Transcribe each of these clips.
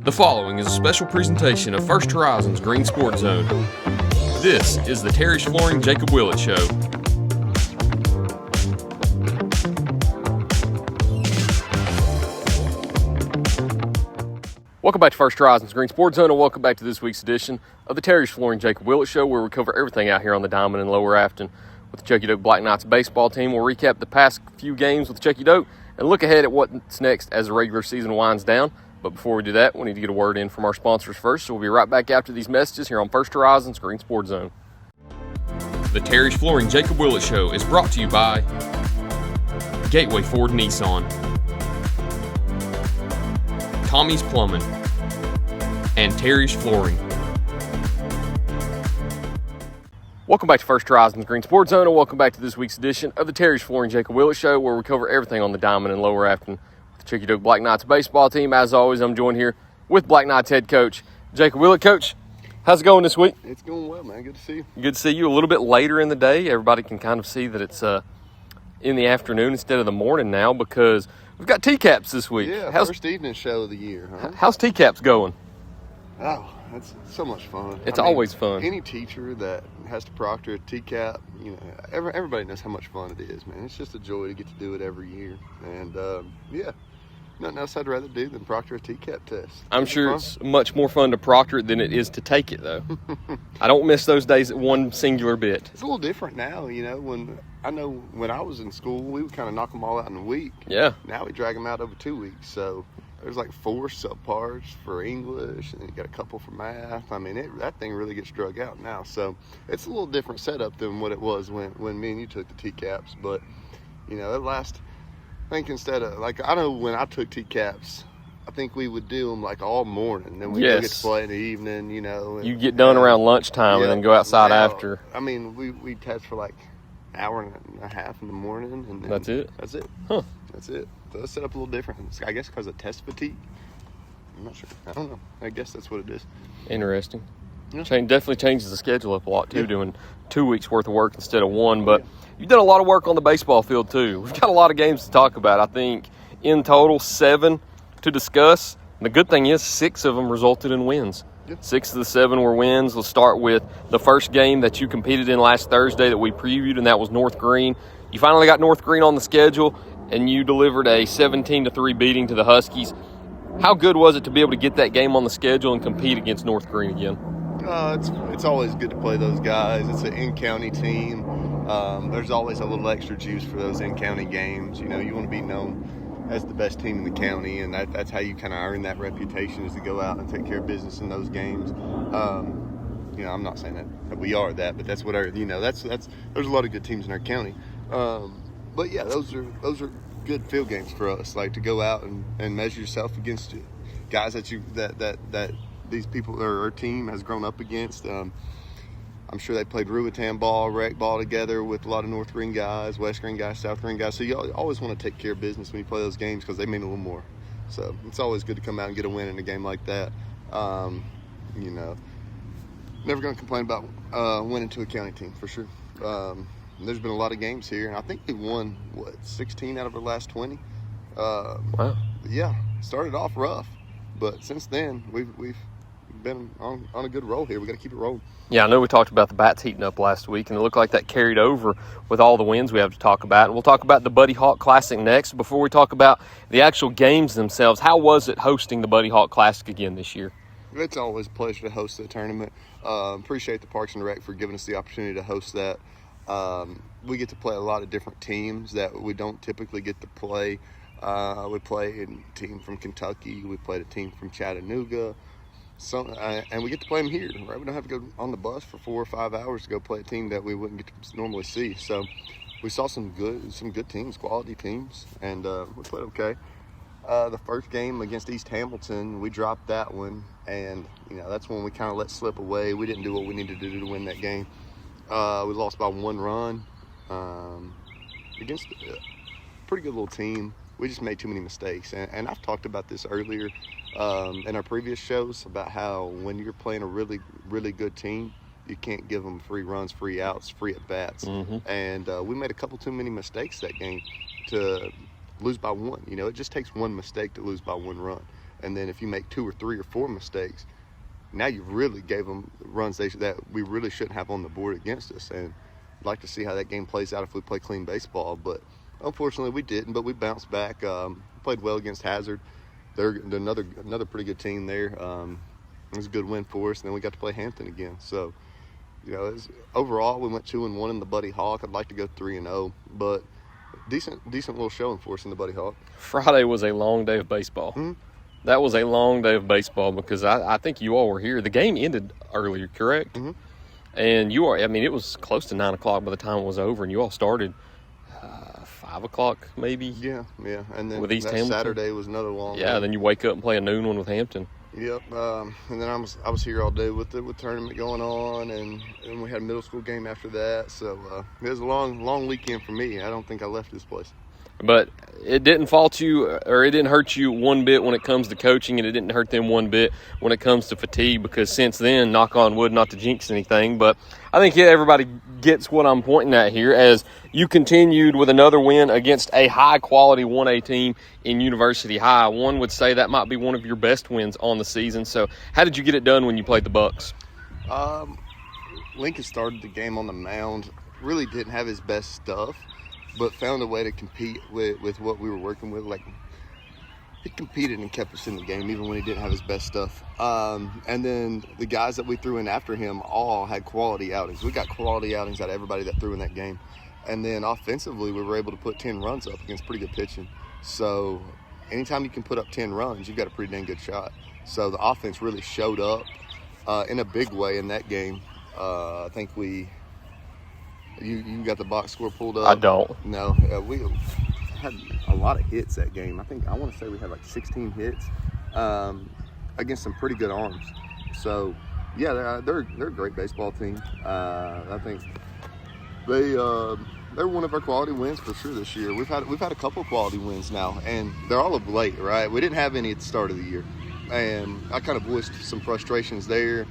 The following is a special presentation of First Horizons Green Sports Zone. This is the Terry's Flooring Jacob Willett Show. Welcome back to First Horizons Green Sports Zone, and welcome back to this week's edition of the Terry's Flooring Jacob Willett Show, where we cover everything out here on the Diamond in Lower Afton with the Chuckey-Doak Black Knights baseball team. We'll recap the past few games with Chuckey-Doak and look ahead at what's next as the regular season winds down. But before we do that, we need to get a word in from our sponsors first, so we'll be right back after these messages here on First Horizons Green Sports Zone. The Terry's Flooring Jacob Willett Show is brought to you by Gateway Ford Nissan, Tommy's Plumbing, and Terry's Flooring. Welcome back to First Horizons Green Sports Zone, and welcome back to this week's edition of the Terry's Flooring Jacob Willett Show, where we cover everything on the Diamond in Lower Afton with the Chuckey-Doak Black Knights baseball team. As always, I'm joined here with Black Knights head coach Jacob Willett. Coach, how's it going this week? It's going well, man. Good to see you. Good to see you. A little bit later in the day. Everybody can kind of see that it's in the afternoon instead of the morning now because we've got T-Caps this week. Yeah, first evening show of the year, huh? How's T-Caps going? Oh, that's so much fun. It's always fun. Any teacher that has to proctor a T-Cap, you know, everybody knows how much fun it is, man. It's just a joy to get to do it every year. And, yeah, nothing else I'd rather do than proctor a T-Cap test. I'm sure it's much more fun to proctor it than it is to take it, though. I don't miss those days at one singular bit. It's a little different now, you know. When I was in school, we would kind of knock them all out in a week. Yeah. Now we drag them out over 2 weeks, so there's like 4 subparts for English, and you got a couple for math. I mean, that thing really gets drug out now. So it's a little different setup than what it was when me and you took the T-Caps. But, you know, I think instead of, like, I know when I took T-Caps, I think we would do them like all morning. Then we go get to play in the evening, you know. You get done around lunchtime and then go outside after. I mean, we test for like an hour and a half in the morning. And then that's it? That's it. Huh. That's it. So it's set up a little different. I guess because of test fatigue. I'm not sure. I don't know. I guess that's what it is. Interesting. Yeah. Definitely changes the schedule up a lot, too, doing 2 weeks worth of work instead of one. But you've done a lot of work on the baseball field, too. We've got a lot of games to talk about. I think in total 7 to discuss. And the good thing is 6 of them resulted in wins. Yeah. 6 of the 7 were wins. Let's start with the first game that you competed in last Thursday that we previewed, and that was North Green. You finally got North Green on the schedule, and you delivered a 17-3 beating to the Huskies. How good was it to be able to get that game on the schedule and compete against North Green again? It's always good to play those guys. It's an in-county team. There's always a little extra juice for those in-county games. You know, you want to be known as the best team in the county, and that's how you kind of earn that reputation, is to go out and take care of business in those games. You know, I'm not saying that we are that, but that's what there's a lot of good teams in our county. But yeah, those are good field games for us, like to go out and measure yourself against guys that these people or our team has grown up against. I'm sure they played Ruatan ball, rec ball together with a lot of North Green guys, West Green guys, South Green guys. So you always want to take care of business when you play those games because they mean a little more. So it's always good to come out and get a win in a game like that. You know, never going to complain about winning to a county team for sure. There's been a lot of games here, and I think we won 16 out of our last 20. Wow. Yeah, started off rough, but since then we've been on a good roll here. We got to keep it rolling. Yeah, I know we talked about the bats heating up last week, and it looked like that carried over with all the wins we have to talk about. And we'll talk about the Buddy Hawk Classic next. Before we talk about the actual games themselves, how was it hosting the Buddy Hawk Classic again this year? It's always a pleasure to host the tournament. Appreciate the Parks and Rec for giving us the opportunity to host that. We get to play a lot of different teams that we don't typically get to play. We play a team from Kentucky. We played a team from Chattanooga. And we get to play them here, right? We don't have to go on the bus for 4 or 5 hours to go play a team that we wouldn't get to normally see. So we saw some good teams, quality teams, and we played okay. The first game against East Hamilton, we dropped that one, and you know that's when we kind of let slip away. We didn't do what we needed to do to win that game. We lost by 1 run against a pretty good little team. We just made too many mistakes, and I've talked about this earlier in our previous shows about how when you're playing a really, really good team, you can't give them free runs, free outs, free at-bats. Mm-hmm. And we made a couple too many mistakes that game to lose by 1. You know, it just takes 1 mistake to lose by 1 run. And then if you make 2 or 3 or 4 mistakes, now you really gave them runs that we really shouldn't have on the board against us. And I'd like to see how that game plays out if we play clean baseball. But unfortunately, we didn't. But we bounced back. Played well against Hazard. They're another pretty good team there. It was a good win for us. And then we got to play Hampton again. So, overall, we went 2-1 in the Buddy Hawk. I'd like to go 3-0, but decent little showing for us in the Buddy Hawk. Friday was a long day of baseball. Mm-hmm. That was a long day of baseball because I think you all were here. The game ended earlier, correct? Mm-hmm. And it was close to 9 o'clock by the time it was over, and you all started 5 o'clock maybe. Yeah. And then with East that Hamilton. Saturday was another long day. Then you wake up and play a noon one with Hampton. Yep. And then I was here all day with tournament going on, and we had a middle school game after that. So it was a long weekend for me. I don't think I left this place. But it didn't fault you, or it didn't hurt you one bit when it comes to coaching, and it didn't hurt them one bit when it comes to fatigue, because since then, knock on wood, not to jinx anything, but I think everybody gets what I'm pointing at here, as you continued with another win against a high-quality 1A team in University High. One would say that might be one of your best wins on the season. So how did you get it done when you played the Bucks? Lincoln started the game on the mound, really didn't have his best stuff, but found a way to compete with what we were working with. Like, he competed and kept us in the game even when he didn't have his best stuff. And then the guys that we threw in after him all had quality outings. We got quality outings out of everybody that threw in that game. And then offensively, we were able to put 10 runs up against pretty good pitching. So anytime you can put up 10 runs, you've got a pretty dang good shot. So the offense really showed up in a big way in that game. I think you got the box score pulled up? I don't. No, we had a lot of hits that game. I want to say we had like 16 hits against some pretty good arms. So yeah, they're a great baseball team. I think they're one of our quality wins for sure this year. We've had a couple of quality wins now, and they're all of late, right? We didn't have any at the start of the year, and I kind of voiced some frustrations there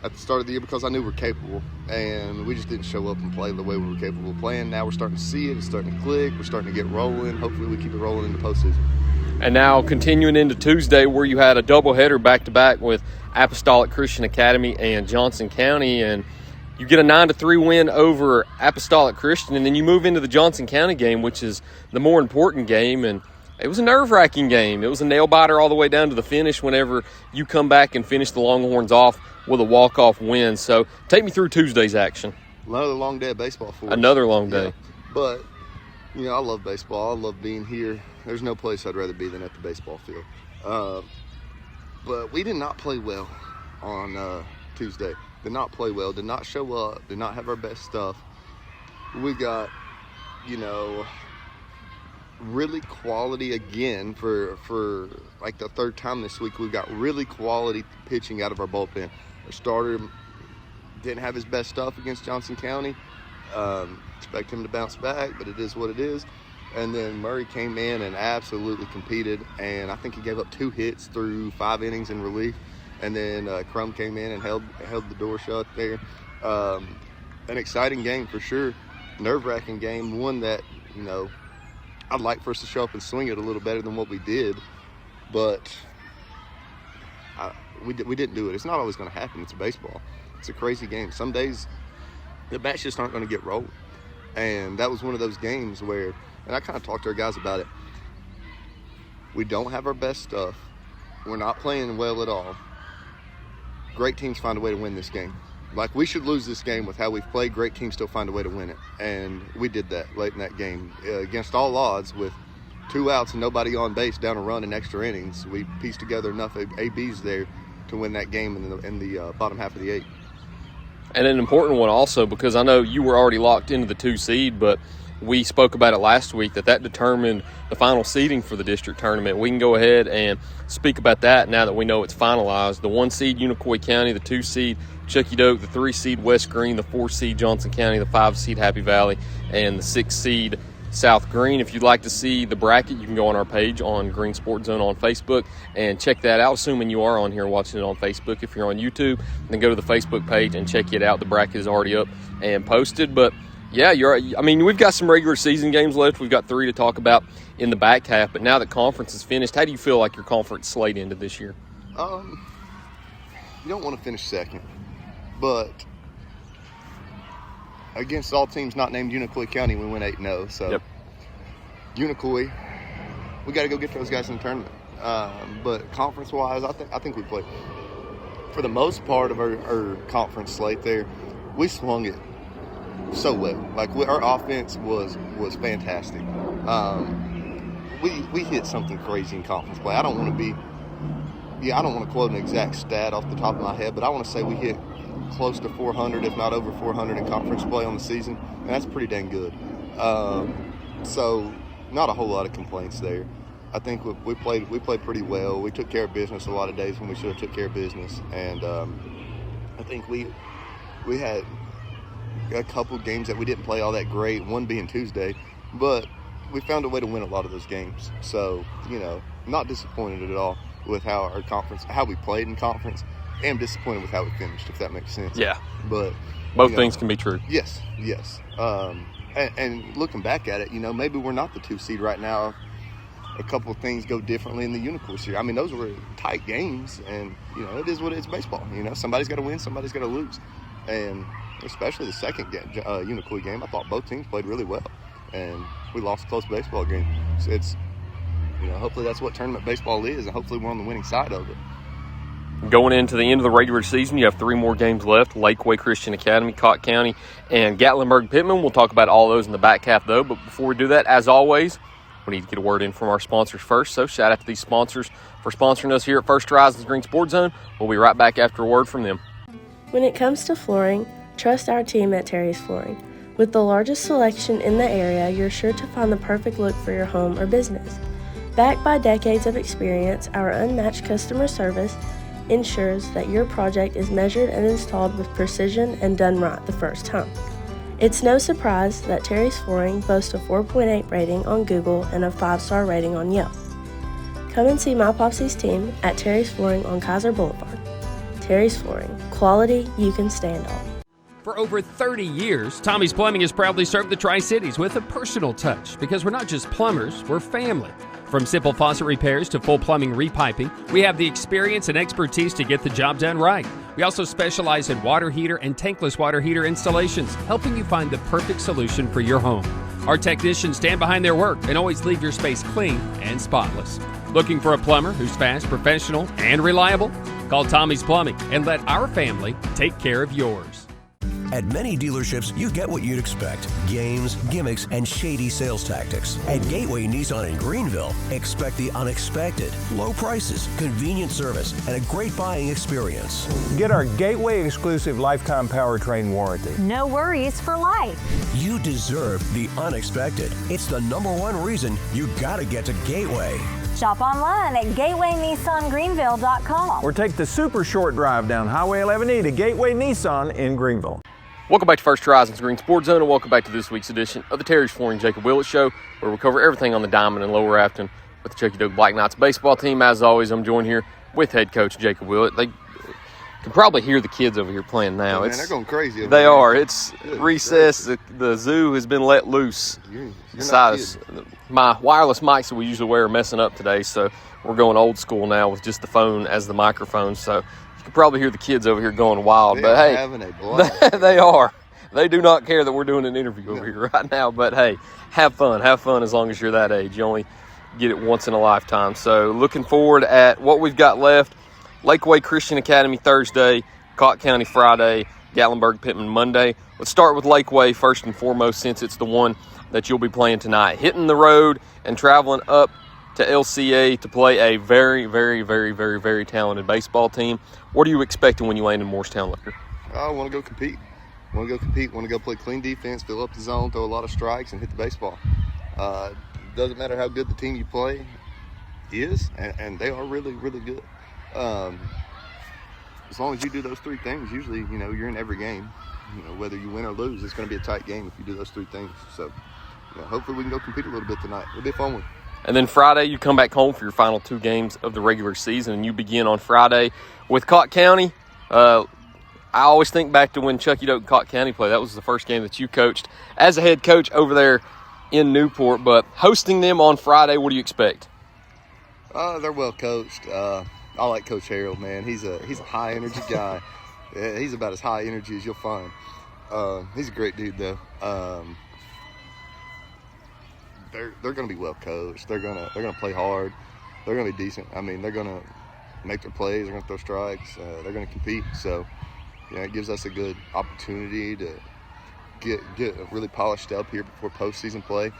at the start of the year because I knew we were capable, and we just didn't show up and play the way we were capable of playing. Now we're starting to see it. It's starting to click. We're starting to get rolling. Hopefully we keep it rolling in the postseason. And now continuing into Tuesday, where you had a doubleheader back-to-back with Apostolic Christian Academy and Johnson County, and you get a 9-3 win over Apostolic Christian, and then you move into the Johnson County game, which is the more important game, and it was a nerve-wracking game. It was a nail-biter all the way down to the finish whenever you come back and finish the Longhorns off with a walk-off win. So take me through Tuesday's action. Another long day of baseball for us. Another long day. Yeah. But, I love baseball. I love being here. There's no place I'd rather be than at the baseball field. But we did not play well on Tuesday. Did not play well. Did not show up. Did not have our best stuff. We got, really quality again for like the third time this week. We've got really quality pitching out of our bullpen. Our starter didn't have his best stuff against Johnson County. Expect him to bounce back, but it is what it is. And then Murray came in and absolutely competed, and I think he gave up 2 hits through 5 innings in relief. And then Crum came in and held the door shut there. An exciting game for sure. Nerve-wracking game. One that, I'd like for us to show up and swing it a little better than what we did. But we didn't do it. It's not always going to happen. It's baseball. It's a crazy game. Some days the bats just aren't going to get rolling. And that was one of those games where, and I kind of talked to our guys about it, we don't have our best stuff. We're not playing well at all. Great teams find a way to win this game. Like, we should lose this game with how we've played. Great teams still find a way to win it. And we did that late in that game. Against all odds, with 2 outs and nobody on base, down a run in extra innings, we pieced together enough ABs there to win that game in the bottom half of the 8th. And an important one also, because I know you were already locked into the 2 seed, but we spoke about it last week that determined the final seeding for the district tournament. We can go ahead and speak about that now that we know it's finalized. The 1 seed Unicoi County, the 2 seed Chuckey-Doak, the 3 seed West Green, the 4 seed Johnson County, the 5 seed Happy Valley, and the 6 seed South Green. If you'd like to see the bracket, you can go on our page on Green Sports Zone on Facebook and check that out, assuming you are on here watching it on Facebook. If you're on YouTube, then go to the Facebook page and check it out. The bracket is already up and posted. But Yeah, you're right. I mean, we've got some regular season games left. We've got 3 to talk about in the back half. But now that conference is finished, how do you feel like your conference slate ended this year? You don't want to finish second, but against all teams not named Unicoi County, we went 8-0. So, yep. Unicoi, we got to go get those guys in the tournament. But conference-wise, I think we played. For the most part of our conference slate there, we swung it so well. Like, our offense was fantastic. We hit something crazy in conference play. I don't want to quote an exact stat off the top of my head, but I want to say we hit close to 400, if not over 400 in conference play on the season, and that's pretty dang good. So not a whole lot of complaints there. I think we played pretty well. We took care of business a lot of days when we should have took care of business, and I think we had a couple games that we didn't play all that great, one being Tuesday, but we found a way to win a lot of those games. So, not disappointed at all with how we played in conference. I am disappointed with how we finished, if that makes sense. Yeah. But both things can be true. Yes. And looking back at it, maybe we're not the 2 seed right now. A couple of things go differently in the Unicoi series. I mean, those were tight games, and it is what it is. Baseball. Somebody's got to win, somebody's got to lose, and especially the second game, Unicoi game, I thought both teams played really well, and we lost a close baseball game. So it's, hopefully that's what tournament baseball is, and hopefully we're on the winning side of it. Going into the end of the regular season, you have 3 more games left: Lakeway Christian Academy, Cott County, and Gatlinburg-Pittman. We'll talk about all those in the back half, though. But before we do that, as always, we need to get a word in from our sponsors first. So shout out to these sponsors for sponsoring us here at First Horizons Green Sports Zone. We'll be right back after a word from them. When it comes to flooring, trust our team at Terry's Flooring. With the largest selection in the area, you're sure to find the perfect look for your home or business. Backed by decades of experience, our unmatched customer service ensures that your project is measured and installed with precision and done right the first time. It's no surprise that Terry's Flooring boasts a 4.8 rating on Google and a 5-star rating on Yelp. Come and see my Popsy's team at Terry's Flooring on Kaiser Boulevard. Terry's Flooring, quality you can stand on. For over 30 years, Tommy's Plumbing has proudly served the Tri-Cities with a personal touch, because we're not just plumbers, we're family. From simple faucet repairs to full plumbing repiping, we have the experience and expertise to get the job done right. We also specialize in water heater and tankless water heater installations, helping you find the perfect solution for your home. Our technicians stand behind their work and always leave your space clean and spotless. Looking for a plumber who's fast, professional, and reliable? Call Tommy's Plumbing and let our family take care of yours. At many dealerships, you get what you'd expect: games, gimmicks, and shady sales tactics. At Gateway Nissan in Greenville, expect the unexpected: low prices, convenient service, and a great buying experience. Get our Gateway exclusive lifetime powertrain warranty. No worries for life. You deserve the unexpected. It's the #1 reason you gotta get to Gateway. Shop online at GatewayNissanGreenville.com. Or take the super short drive down Highway 11E to Gateway Nissan in Greenville. Welcome back to First Horizons Green Sports Zone, and welcome back to this week's edition of the Terry's Flooring Jacob Willett Show, where we cover everything on the diamond in Lower Afton with the Chuckey-Doak Black Knights baseball team. As always, I'm joined here with head coach Jacob Willett. They can probably hear the kids over here playing now. Man, they're going crazy. They are. It's recess. The zoo has been let loose. You're Besides, my wireless mics that we usually wear are messing up today, so we're going old school now with just the phone as the microphone. So you can probably hear the kids over here going wild. But hey, having a blast. They are. They do not care that we're doing an interview over here right now. But hey, have fun. Have fun as long as you're that age. You only get it once in a lifetime. So looking forward at what we've got left. Lakeway Christian Academy Thursday, Cott County Friday, Gatlinburg-Pittman Monday. Let's start with Lakeway first and foremost, since it's the one that you'll be playing tonight. Hitting the road and traveling up to LCA to play a very, very, very, very, very talented baseball team. What are you expecting when you land in Morristown, Liquor? I want to go compete. Want to go play clean defense, fill up the zone, throw a lot of strikes, and hit the baseball. Doesn't matter how good the team you play is, and they are really, really good. As long as you do those 3 things, usually, you're in every game. Whether you win or lose, it's going to be a tight game if you do those 3 things. So, hopefully we can go compete a little bit tonight. It'll be a fun one. And then Friday, you come back home for your final 2 games of the regular season, and you begin on Friday with Cott County. I always think back to when Chuckey-Doak and Cotton County played. That was the first game that you coached as a head coach over there in Newport. But hosting them on Friday, what do you expect? They're well coached. I like Coach Harold, man. He's a high energy guy. He's about as high energy as you'll find. He's a great dude, though. They're going to be well coached. They're gonna play hard. They're going to be decent. I mean, they're going to make their plays. They're going to throw strikes. They're going to compete. So, it gives us a good opportunity to get really polished up here before postseason play.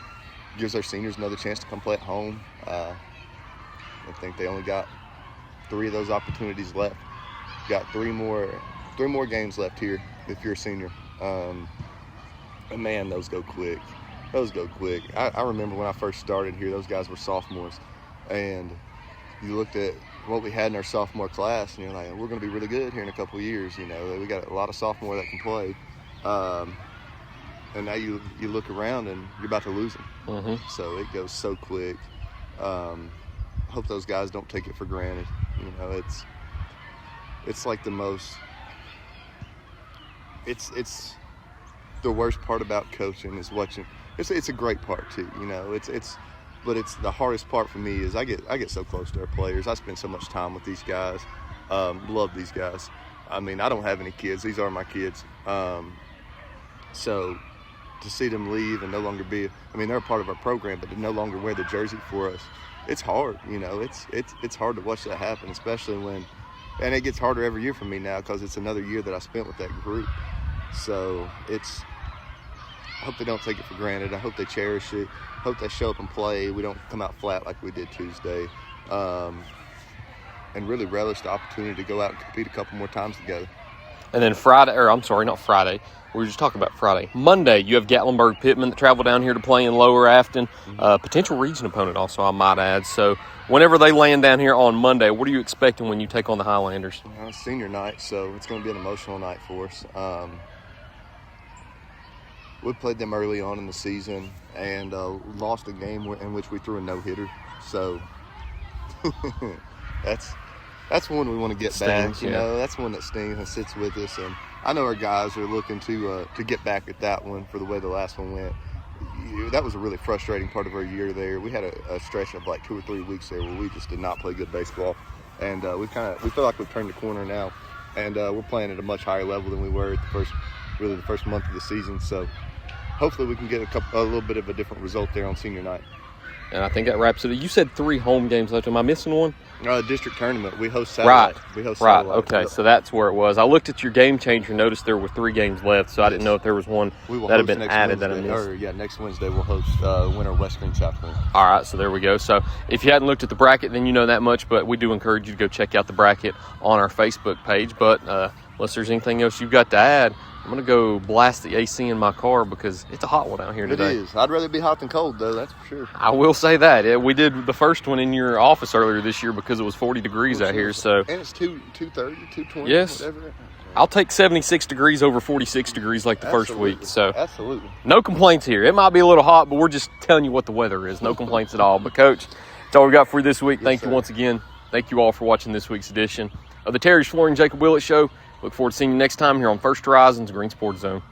Gives our seniors another chance to come play at home. I think they only got 3 of those opportunities left. Got 3 more games left here if you're a senior. And man, those go quick. I remember when I first started here, those guys were sophomores, and you looked at what we had in our sophomore class, and you're like, we're going to be really good here in a couple of years. We got a lot of sophomore that can play. And now you look around and you're about to lose them. Mm-hmm. So it goes so quick. Hope those guys don't take it for granted. It's like the most. It's the worst part about coaching is watching. It's a great part too. But it's the hardest part for me is I get so close to our players. I spend so much time with these guys. Love these guys. I mean, I don't have any kids. These are my kids. So to see them leave and no longer be, they're a part of our program, but to no longer wear the jersey for us, it's hard. It's hard to watch that happen, especially and it gets harder every year for me now because it's another year that I spent with that group. So I hope they don't take it for granted. I hope they cherish it. I hope they show up and play. We don't come out flat like we did Tuesday. And really relish the opportunity to go out and compete a couple more times together. And then not Friday. We were just talking about Friday. Monday, you have Gatlinburg-Pittman that travel down here to play in Lower Afton. Potential region opponent also, I might add. So whenever they land down here on Monday, what are you expecting when you take on the Highlanders? It's senior night, so it's going to be an emotional night for us. We played them early on in the season and lost a game in which we threw a no-hitter. So that's one we want to get back. That's one that stings and sits with us. And I know our guys are looking to get back at that one for the way the last one went. That was a really frustrating part of our year there. We had a stretch of like 2 or 3 weeks there where we just did not play good baseball. And we feel like we've turned the corner now. And we're playing at a much higher level than we were at the first month of the season. So hopefully we can get a little bit of a different result there on senior night. And I think that wraps it up. You said 3 home games left. Am I missing one? District tournament. We host Saturday. Right. Okay, so that's where it was. I looked at your game changer, noticed there were 3 games left, so I didn't know if there was one that had been added that I missed. Next Wednesday we'll host Winter West Green South Green. All right, so there we go. So if you hadn't looked at the bracket, then you know that much, but we do encourage you to go check out the bracket on our Facebook page. But unless there's anything else you've got to add, I'm going to go blast the AC in my car because it's a hot one out here today. It is. I'd rather be hot than cold, though, that's for sure. I will say that. We did the first one in your office earlier this year because it was 40 degrees out here. So. And it's 230, 220, yes. Whatever. I'll take 76 degrees over 46 degrees like the first week. So absolutely. No complaints here. It might be a little hot, but we're just telling you what the weather is. No complaints at all. But, Coach, that's all we got for you this week. Thank you once again. Thank you all for watching this week's edition of the Terry's Flooring Jacob Willett Show. Look forward to seeing you next time here on First Horizons Green Sports Zone.